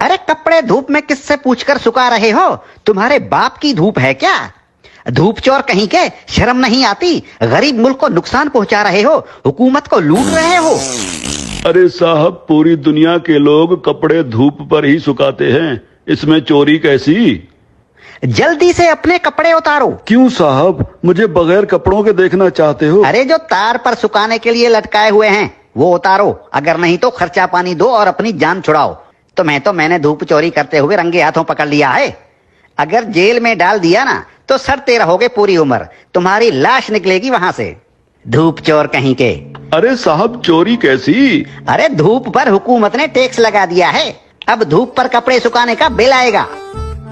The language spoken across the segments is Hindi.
अरे कपड़े धूप में किससे पूछकर सुखा रहे हो? तुम्हारे बाप की धूप है क्या? धूप चोर कहीं के, शर्म नहीं आती? गरीब मुल्क को नुकसान पहुंचा रहे हो, हुकूमत को लूट रहे हो। अरे साहब, पूरी दुनिया के लोग कपड़े धूप पर ही सुखाते हैं, इसमें चोरी कैसी? जल्दी से अपने कपड़े उतारो। क्यों साहब, मुझे बगैर कपड़ों के देखना चाहते हो? अरे जो तार पर सुखाने के लिए लटकाए हुए हैं वो उतारो, अगर नहीं तो खर्चा पानी दो और अपनी जान छुड़ाओ। मैंने धूप चोरी करते हुए रंगे हाथों पकड़ लिया है। अगर जेल में डाल दिया ना तो सड़ते रहोगे पूरी उम्र, तुम्हारी लाश निकलेगी वहां से। धूप चोर कहीं के। अरे साहब, चोरी कैसी? अरे धूप पर हुकूमत ने टैक्स लगा दिया है, अब धूप पर कपड़े सुखाने का बिल आएगा।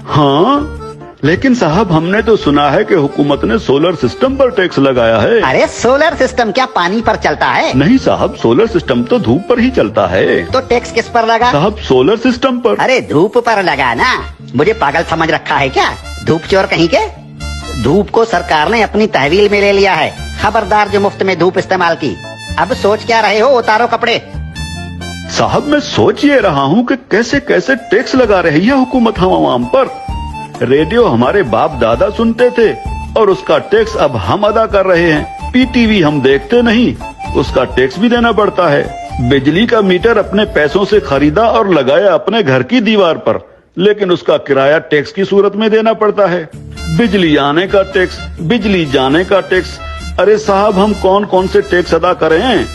हाँ, लेकिन साहब हमने तो सुना है कि हुकूमत ने सोलर सिस्टम पर टैक्स लगाया है। अरे सोलर सिस्टम क्या पानी पर चलता है? नहीं साहब, सोलर सिस्टम तो धूप पर ही चलता है। तो टैक्स किस पर लगा? साहब सोलर सिस्टम पर। अरे धूप पर लगा ना, मुझे पागल समझ रखा है क्या? धूप चोर कहीं के। धूप को सरकार ने अपनी तहवील में ले लिया है, खबरदार जो मुफ्त में धूप इस्तेमाल की। अब सोच क्या रहे हो? उतारो कपड़े। साहब मैं सोच ये रहा हूँ कि कैसे कैसे टैक्स लगा रही है हुकूमत हम आवाम पर। रेडियो हमारे बाप दादा सुनते थे और उसका टैक्स अब हम अदा कर रहे हैं। पीटीवी हम देखते नहीं, उसका टैक्स भी देना पड़ता है। बिजली का मीटर अपने पैसों से खरीदा और लगाया अपने घर की दीवार पर, लेकिन उसका किराया टैक्स की सूरत में देना पड़ता है। बिजली आने का टैक्स, बिजली जाने का टैक्स। अरे साहब, हम कौन कौन से टैक्स अदा करें?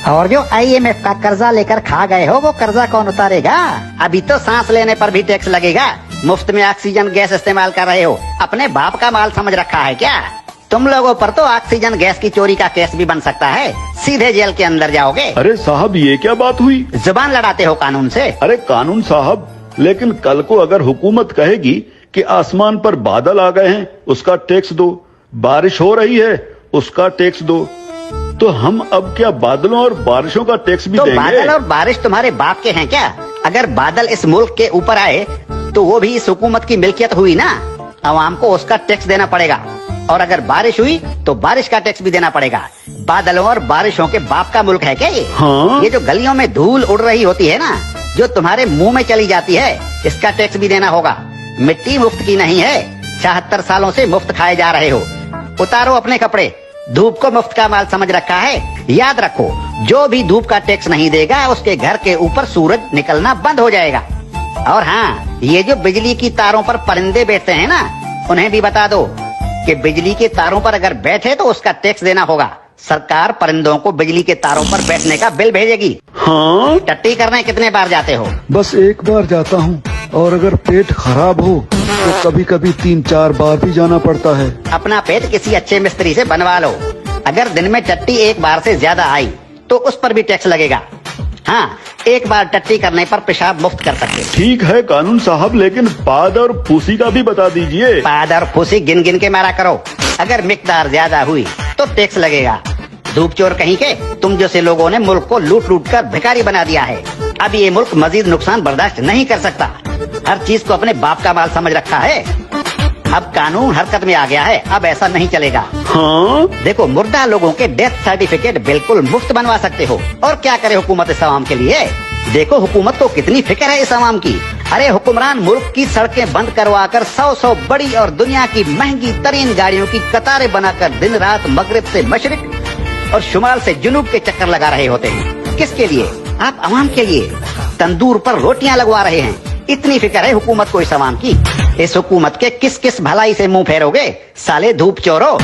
और जो IMF का कर्जा लेकर खा गए हो वो कर्जा कौन उतारेगा? अभी तो सांस लेने पर भी टैक्स लगेगा। मुफ्त में ऑक्सीजन गैस इस्तेमाल कर रहे हो, अपने बाप का माल समझ रखा है क्या? तुम लोगों पर तो ऑक्सीजन गैस की चोरी का केस भी बन सकता है, सीधे जेल के अंदर जाओगे। अरे साहब, ये क्या बात हुई? जुबान लड़ाते हो कानून से। अरे कानून साहब, लेकिन कल को अगर हुकूमत कहेगी कि आसमान पर बादल आ गए हैं, उसका टैक्स दो, बारिश हो रही है, उसका टैक्स दो, तो हम अब क्या बादलों और बारिशों का टैक्स भी देंगे? बादल और बारिश तुम्हारे बाप के हैं क्या? अगर बादल इस मुल्क के ऊपर आए तो वो भी इस हुकूमत की मिल्कियत हुई ना, आवाम को उसका टैक्स देना पड़ेगा। और अगर बारिश हुई तो बारिश का टैक्स भी देना पड़ेगा। बादलों और बारिशों के बाप का मुल्क है क्या ये? हाँ? ये जो गलियों में धूल उड़ रही होती है ना, जो तुम्हारे मुंह में चली जाती है, इसका टैक्स भी देना होगा। मिट्टी मुफ्त की नहीं है, 76 सालों से मुफ्त खाए जा रहे हो। उतारो अपने कपड़े, धूप को मुफ्त का माल समझ रखा है। याद रखो, जो भी धूप का टैक्स नहीं देगा उसके घर के ऊपर सूरज निकलना बंद हो जाएगा। और हाँ, ये जो बिजली की तारों पर परिंदे बैठते हैं ना, उन्हें भी बता दो कि बिजली के तारों पर अगर बैठे तो उसका टैक्स देना होगा। सरकार परिंदों को बिजली के तारों पर बैठने का बिल भेजेगी। हाँ? टट्टी करने कितने बार जाते हो? बस एक बार जाता हूँ, और अगर पेट खराब हो तो कभी कभी 3-4 बार भी जाना पड़ता है। अपना पेट किसी अच्छे मिस्त्री से बनवा लो। अगर दिन में टट्टी एक बार से ज्यादा आई तो उस पर भी टैक्स लगेगा। हाँ, एक बार टट्टी करने पर पेशाब मुफ्त कर सकते। ठीक है कानून साहब, लेकिन पाद और फूसी का भी बता दीजिए। पाद और फूसी गिन गिन के मारा करो, अगर मिकदार ज्यादा हुई तो टैक्स लगेगा। धूप चोर कहीं के, तुम जैसे लोगों ने मुल्क को लूट लूट कर भिखारी बना दिया है। अब ये मुल्क मजीद नुकसान बर्दाश्त नहीं कर सकता। हर चीज को अपने बाप का माल समझ रखा है। अब कानून हरकत में आ गया है, अब ऐसा नहीं चलेगा। हाँ? देखो, मुर्दा लोगों के डेथ सर्टिफिकेट बिल्कुल मुफ्त बनवा सकते हो। और क्या करे हुकूमत इस आवाम के लिए? देखो हुकूमत को कितनी फिक्र है इस आवाम की। अरे हुक्मरान मुल्क की सड़कें बंद करवा कर 100 बड़ी और दुनिया की महंगी तरीन गाड़ियों की कतारें बनाकर दिन रात मगरिब से मशरिक और शुमाल से जुनूब के चक्कर लगा रहे होते हैं। किसके लिए? आप आवाम के लिए। तंदूर पर रोटियां लगवा रहे हैं। इतनी फिक्र है हुकूमत को इस आवाम की। इस हुकूमत के किस किस भलाई से मुंह फेरोगे साले धूप चोरो?